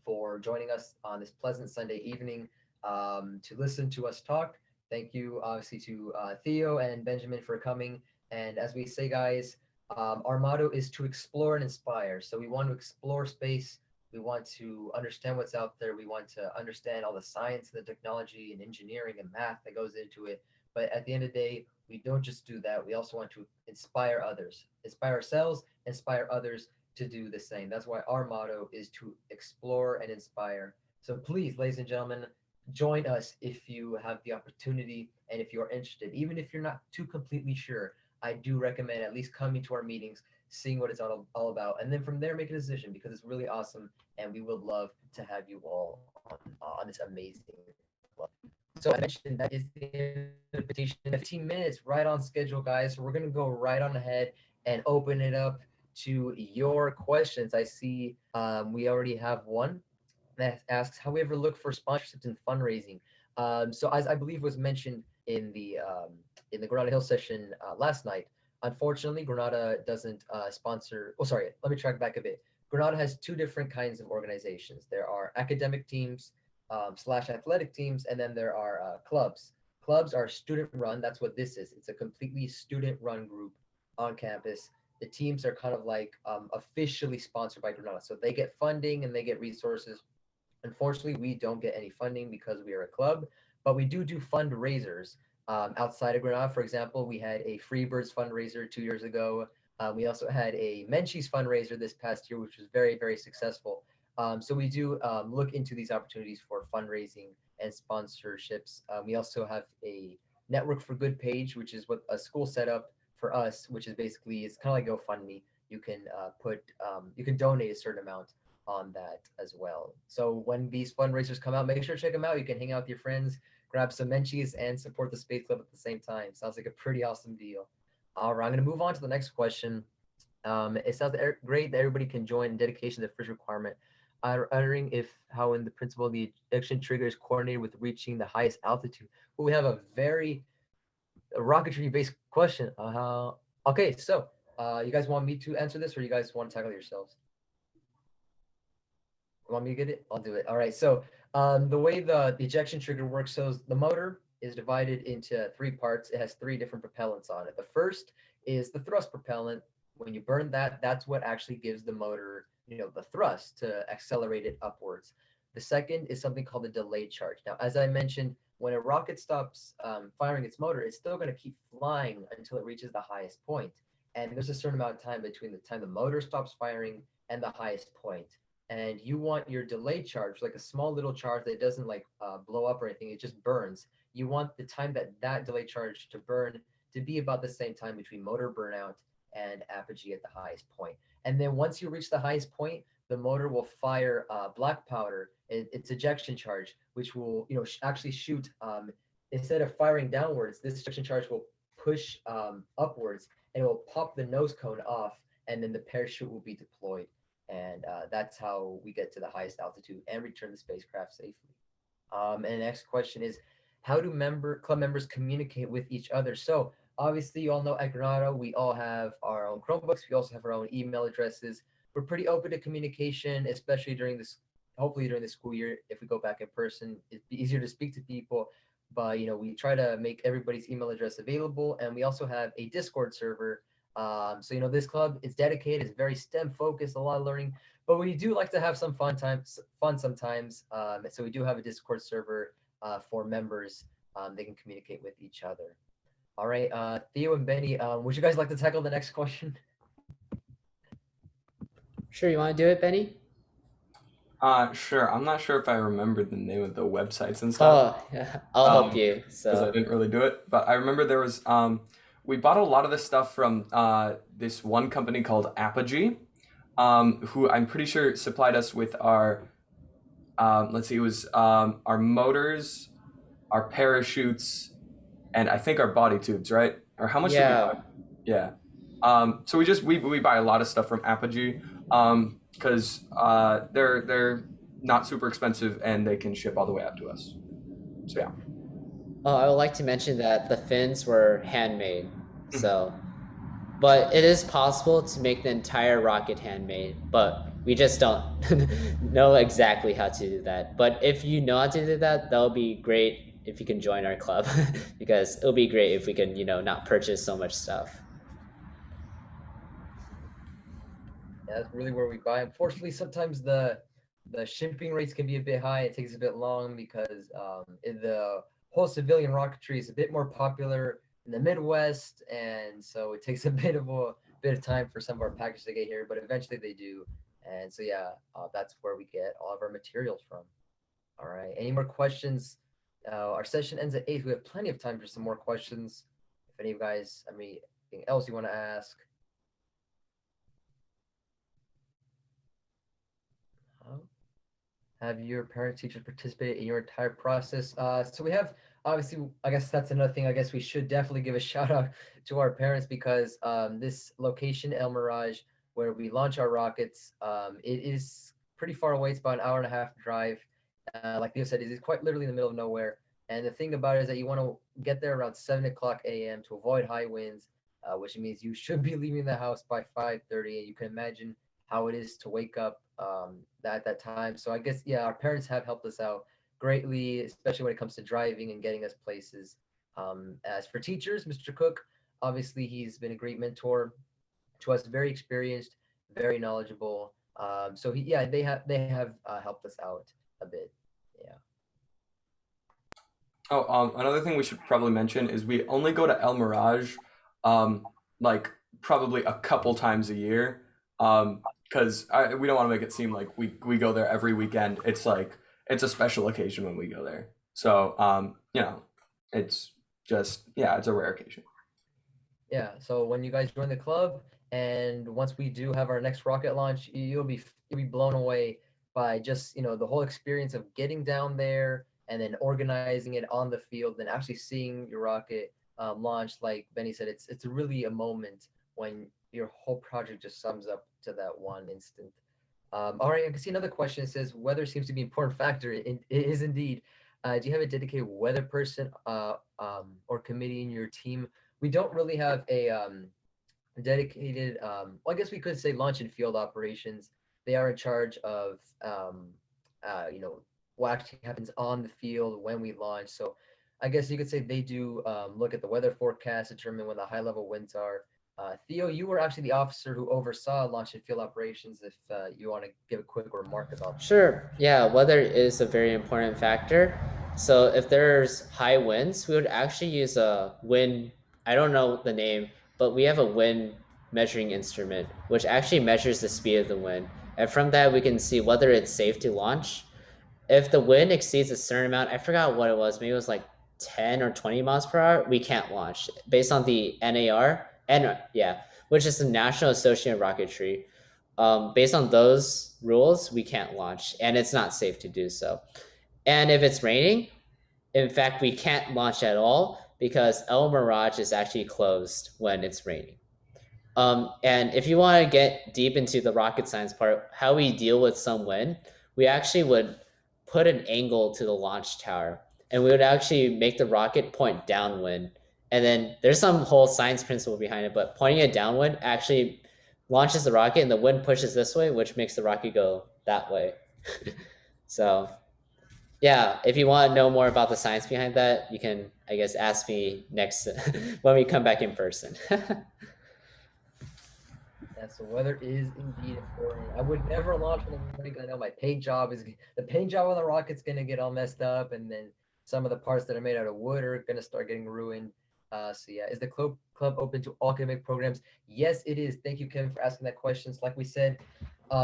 for joining us on this pleasant Sunday evening to listen to us talk. Thank you, obviously, to Theo and Benjamin for coming. And as we say, guys, our motto is to explore and inspire. So we want to explore space. We want to understand what's out there. We want to understand all the science and the technology and engineering and math that goes into it. But at the end of the day, we don't just do that. We also want to inspire others, inspire ourselves, inspire others to do the same. That's why our motto is to explore and inspire. So please, ladies and gentlemen, join us if you have the opportunity and if you are interested. Even if you're not too completely sure, I do recommend at least coming to our meetings, seeing what it's all about, and then from there make a decision, because it's really awesome and we would love to have you all on this amazing club. So I mentioned that is the invitation. 15 minutes, right on schedule, guys. So we're going to go right on ahead and open it up to your questions. I see we already have one that asks how we ever look for sponsorships and fundraising. So as I believe was mentioned in the Granada Hill session last night, unfortunately Granada doesn't sponsor. Oh, sorry. Let me track back a bit. Granada has two different kinds of organizations. There are academic teams slash athletic teams, and then there are clubs. Clubs are student run. That's what this is. It's a completely student run group on campus. The teams are kind of like officially sponsored by Granada, so they get funding and they get resources. Unfortunately, we don't get any funding because we are a club, but we do fundraisers outside of Granada. For example, we had a Freebirds fundraiser 2 years ago. We also had a Menchie's fundraiser this past year, which was very, very successful. So we do look into these opportunities for fundraising and sponsorships. We also have a Network for Good page, which is what a school set up for us, which is basically it's kind of like GoFundMe. You can you can donate a certain amount on that as well. So when these fundraisers come out, make sure to check them out. You can hang out with your friends, grab some Menchies, and support the Space Club at the same time. Sounds like a pretty awesome deal. All right, I'm going to move on to the next question. It sounds great that everybody can join. Dedication the first requirement. I'm wondering if how in the principle the ejection trigger is coordinated with reaching the highest altitude. Well, we have a very rocketry based question. Okay, so you guys want me to answer this, or you guys want to tackle it yourselves? You want me to get it? I'll do it. All right. So the way the ejection trigger works, so the motor is divided into three parts. It has three different propellants on it. The first is the thrust propellant. When you burn that, that's what actually gives the motor, the thrust to accelerate it upwards. The second is something called the delayed charge. Now, as I mentioned, when a rocket stops firing its motor, it's still going to keep flying until it reaches the highest point. And there's a certain amount of time between the time the motor stops firing and the highest point. And you want your delayed charge, like a small little charge that doesn't like blow up or anything, it just burns. You want the time that delayed charge to burn to be about the same time between motor burnout and apogee at the highest point. And then once you reach the highest point, the motor will fire black powder, its ejection charge, which will actually shoot instead of firing downwards, this ejection charge will push upwards and it will pop the nose cone off, and then the parachute will be deployed. And that's how we get to the highest altitude and return the spacecraft safely. And the next question is, how do club members communicate with each other? So obviously, you all know at Granada, we all have our own Chromebooks. We also have our own email addresses. We're pretty open to communication, especially hopefully during the school year. If we go back in person, it'd be easier to speak to people. But, we try to make everybody's email address available. And we also have a Discord server. So, this club is dedicated, it's very STEM focused, a lot of learning, but we do like to have some fun sometimes. So we do have a Discord server for members. They can communicate with each other. All right, Theo and Benny, would you guys like to tackle the next question? Sure, you want to do it, Benny? Sure. I'm not sure if I remember the name of the websites and stuff. Oh, yeah, I'll help you. Because I didn't really do it, but I remember there was we bought a lot of this stuff from this one company called Apogee, who I'm pretty sure supplied us with our let's see, it was our motors, our parachutes, and I think our body tubes, right? Or how much did we buy? Yeah. So we buy a lot of stuff from Apogee because they're not super expensive and they can ship all the way out to us. So yeah. Oh, I would like to mention that the fins were handmade. So, but it is possible to make the entire rocket handmade, but we just don't know exactly how to do that. But if you know how to do that, that'll be great if you can join our club because it'll be great if we can, not purchase so much stuff. Yeah, that's really where we buy. Unfortunately, sometimes the shipping rates can be a bit high. It takes a bit long because the whole civilian rocketry is a bit more popular in the Midwest, and so it takes a bit of time for some of our packages to get here, but eventually they do. And so yeah, that's where we get all of our materials from. All right, any more questions? Our session ends at 8. We have plenty of time for some more questions. If any of you guys, anything else you want to ask? Have your parent teachers participated in your entire process? So we have, obviously, I guess that's another thing. I guess we should definitely give a shout out to our parents because this location, El Mirage, where we launch our rockets. It is pretty far away. It's about an hour and a half drive. Like Theo said, it's quite literally in the middle of nowhere. And the thing about it is that you want to get there around 7 o'clock a.m. to avoid high winds, which means you should be leaving the house by 5:30. And you can imagine how it is to wake up at that time. So I guess, yeah, our parents have helped us out greatly, especially when it comes to driving and getting us places. As for teachers, Mr. Cook, obviously he's been a great mentor to us, very experienced, very knowledgeable. So yeah, they have helped us out a bit. Yeah. Oh, another thing we should probably mention is we only go to El Mirage, like probably a couple times a year, because we don't want to make it seem like we go there every weekend. It's like it's a special occasion when we go there. So, it's just yeah, it's a rare occasion. Yeah. So when you guys join the club, and once we do have our next rocket launch, you'll be blown away by just the whole experience of getting down there and then organizing it on the field and actually seeing your rocket launch. Like Benny said, it's really a moment when your whole project just sums up to that one instant. All right, I can see another question. It says weather seems to be an important factor. It is indeed. Do you have a dedicated weather person or committee in your team? We don't really have a dedicated. Well, I guess we could say launch and field operations. They are in charge of what actually happens on the field when we launch. So I guess you could say they do look at the weather forecast, determine when the high level winds are. Theo, you were actually the officer who oversaw launch and field operations. If you want to give a quick remark about that. Sure. Yeah, weather is a very important factor. So if there's high winds, we would actually use a wind. I don't know the name, but we have a wind measuring instrument, which actually measures the speed of the wind. And from that, we can see whether it's safe to launch. If the wind exceeds a certain amount, I forgot what it was, maybe it was like 10 or 20 miles per hour, we can't launch based on the which is the National Association of Rocketry. Based on those rules, we can't launch, and it's not safe to do so. And if it's raining, in fact, we can't launch at all because El Mirage is actually closed when it's raining. And if you want to get deep into the rocket science part, how we deal with some wind, we actually would put an angle to the launch tower, and we would actually make the rocket point downwind. And then there's some whole science principle behind it, but pointing it downwind actually launches the rocket, and the wind pushes this way, which makes the rocket go that way. So yeah, if you want to know more about the science behind that, you can, I guess, ask me next when we come back in person. Yeah, so weather is indeed important. I would never launch on the rig. I know my paint job is the paint job on the rocket's gonna get all messed up, and then some of the parts that are made out of wood are gonna start getting ruined. So yeah, is the club open to all academic programs? Yes, it is. Thank you, Kevin, for asking that question. So like we said,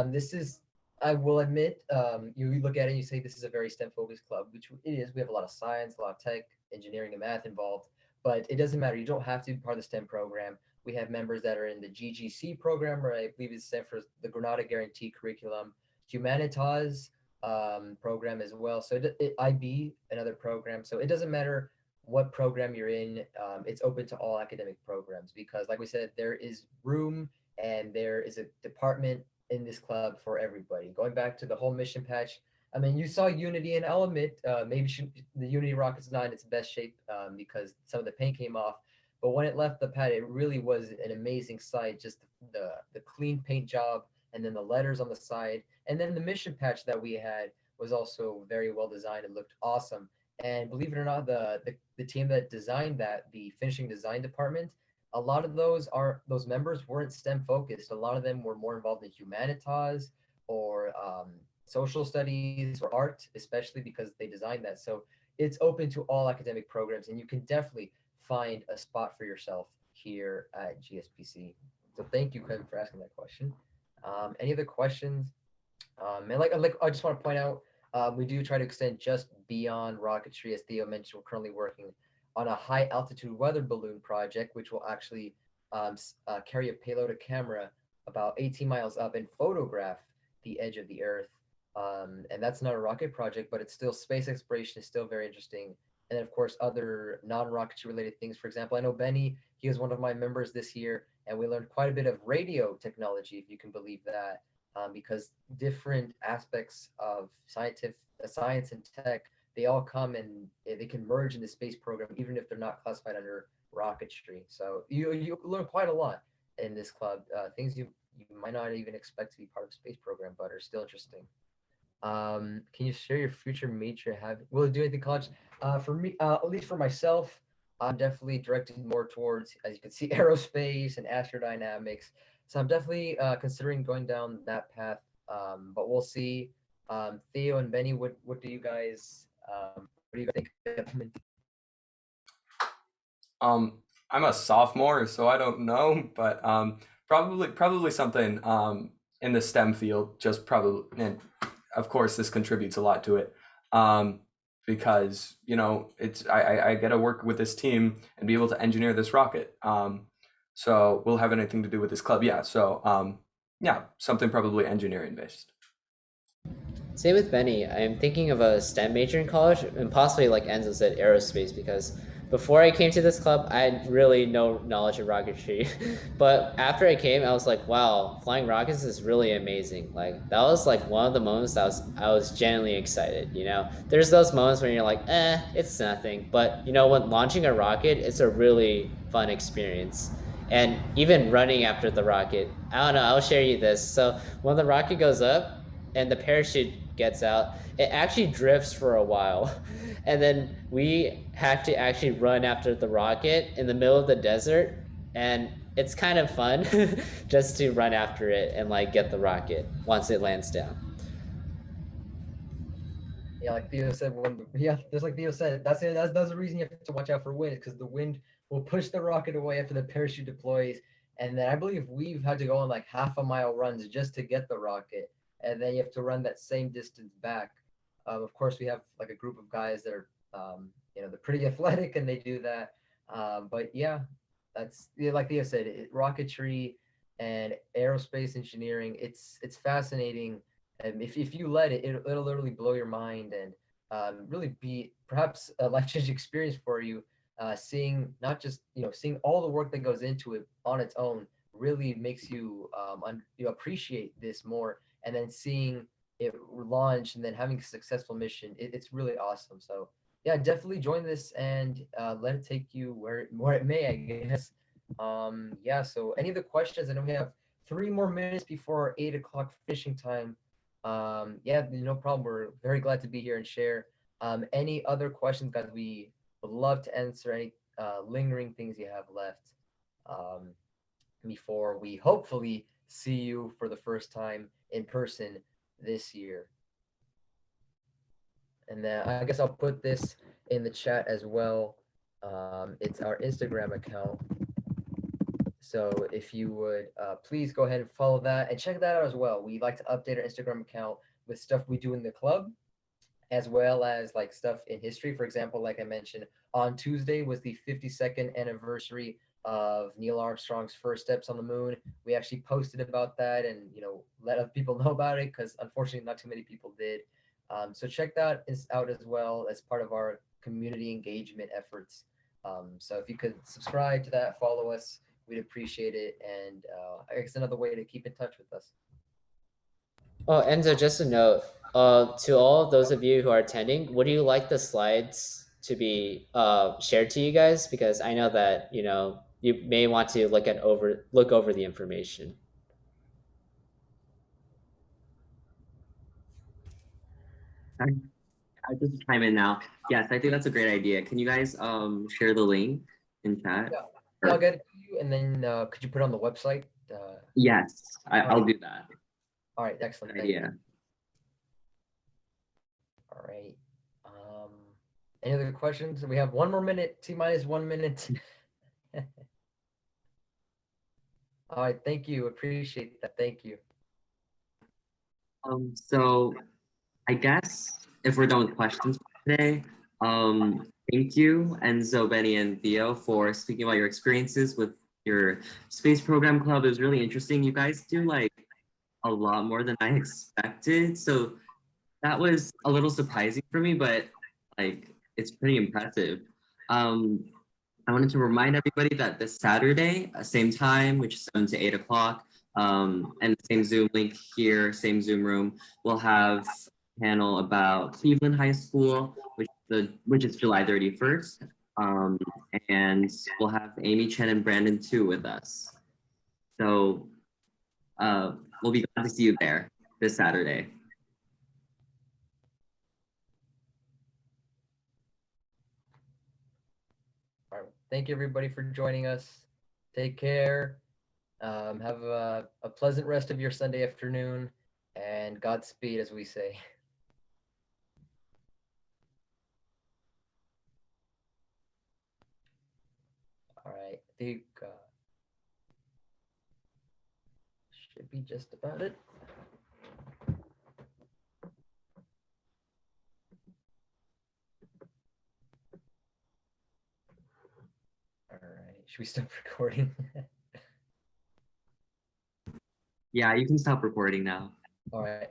this is, I will admit, you look at it and you say this is a very STEM focused club, which it is. We have a lot of science, a lot of tech, engineering, and math involved, but it doesn't matter. You don't have to be part of the STEM program. We have members that are in the GGC program, or I believe it's set for the Granada Guarantee Curriculum, Humanitas program as well. So IB, another program. So it doesn't matter what program you're in. It's open to all academic programs because, like we said, there is room and there is a department in this club for everybody. Going back to the whole mission patch, I mean, you saw Unity, and I'll admit, maybe the Unity rocket's not in its best shape because some of the paint came off. But when it left the pad, it really was an amazing sight. Just the clean paint job, and then the letters on the side, and then the mission patch that we had was also very well designed. It looked awesome. And believe it or not, the team that designed that, the finishing design department, a lot of those members weren't STEM focused. A lot of them were more involved in humanitas or social studies or art, especially because they designed that. So it's open to all academic programs, and you can definitely find a spot for yourself here at GSPC. So thank you, Kevin, for asking that question. Any other questions? And like, I just want to point out, we do try to extend just beyond rocketry. As Theo mentioned, we're currently working on a high altitude weather balloon project, which will actually carry a payload, a camera, about 18 miles up and photograph the edge of the Earth. And that's not a rocket project, but it's still, space exploration is still very interesting. and then of course other non-rocketry related things. For example, I know Benny, he was one of my members this year, and we learned quite a bit of radio technology, if you can believe that, because different aspects of science and tech, they all come and they can merge in the space program, even if they're not classified under rocketry. So you learn quite a lot in this club, things you might not even expect to be part of the space program, but are still interesting. Can you share your future major? Will you do anything college? For me, at least for myself, I'm definitely directed more towards, as you can see, aerospace and astrodynamics. So I'm definitely considering going down that path. But we'll see. Theo and Benny, what do you guys what do you think? I'm a sophomore, so I don't know, but probably something in the STEM field. Just probably, and of course, this contributes a lot to it, because it's I get to work with this team and be able to engineer this rocket. So we'll have anything to do with this club, yeah. So yeah, something probably engineering based. Same with Benny. I'm thinking of a STEM major in college, and possibly, like Enzo said, aerospace, because before I came to this club, I had really no knowledge of rocketry. But after I came, I was like, wow, flying rockets is really amazing. Like, that was like one of the moments that I was genuinely excited, There's those moments when you're like, it's nothing. But, when launching a rocket, it's a really fun experience. And even running after the rocket, I don't know, I'll share you this. So when the rocket goes up and the parachute gets out, it actually drifts for a while. And then we have to actually run after the rocket in the middle of the desert. And it's kind of fun just to run after it and like get the rocket once it lands down. Yeah, like Theo said, just like Theo said, that's the reason you have to watch out for wind, because the wind will push the rocket away after the parachute deploys. And then I believe we've had to go on like half a mile runs just to get the rocket, and then you have to run that same distance back. Of course, we have like a group of guys that are, they're pretty athletic and they do that. But yeah, like Theo said, rocketry and aerospace engineering. It's fascinating. And if you let it'll literally blow your mind and really be perhaps a life-changing experience for you. Seeing not just seeing all the work that goes into it on its own really makes you appreciate this more, and then seeing it launch and then having a successful mission, it's really awesome. So yeah, definitely join this and let it take you where it may, I guess. Yeah, so any of the questions? I know we have 3 more minutes before our 8 o'clock finishing time. Yeah, no problem. We're very glad to be here and share. Any other questions, guys? We would love to answer any lingering things you have left before we hopefully see you for the first time in person this year. And then I guess I'll put this in the chat as well. It's our Instagram account. So if you would please go ahead and follow that and check that out as well. We like to update our Instagram account with stuff we do in the club, as well as like stuff in history. For example, like I mentioned, on Tuesday was the 52nd anniversary of Neil Armstrong's first steps on the moon. We actually posted about that and let other people know about it, because unfortunately not too many people did. So check that out as well as part of our community engagement efforts. So if you could subscribe to that, follow us, we'd appreciate it. And I guess another way to keep in touch with us. Oh, Enzo, just a note, to all of those of you who are attending, would you like the slides to be shared to you guys? Because I know that, you may want to look over the information. I just chime in now. Yes, I think that's a great idea. Can you guys share the link in chat? Yeah, I'll get it to you, and then could you put it on the website? Yes, I'll do that. All right, excellent. Good idea. All right. Any other questions? We have 1 more minute, T-minus 1 minute. All right, thank you. Appreciate that. Thank you. So I guess if we're done with questions for today, thank you, Enzo, Benny, and Theo, for speaking about your experiences with your space program club. It was really interesting. You guys do like a lot more than I expected. So that was a little surprising for me, but like it's pretty impressive. I wanted to remind everybody that this Saturday, same time, which is 7 to 8 o'clock, and the same Zoom link here, same Zoom room, we'll have a panel about Cleveland High School, which is July 31st. And we'll have Amy Chen and Brandon too with us. So we'll be glad to see you there this Saturday. All right. Thank you everybody for joining us. Take care. Have a pleasant rest of your Sunday afternoon, and Godspeed, as we say. All right, I think should be just about it. All right, should we stop recording? Yeah, you can stop recording now. All right.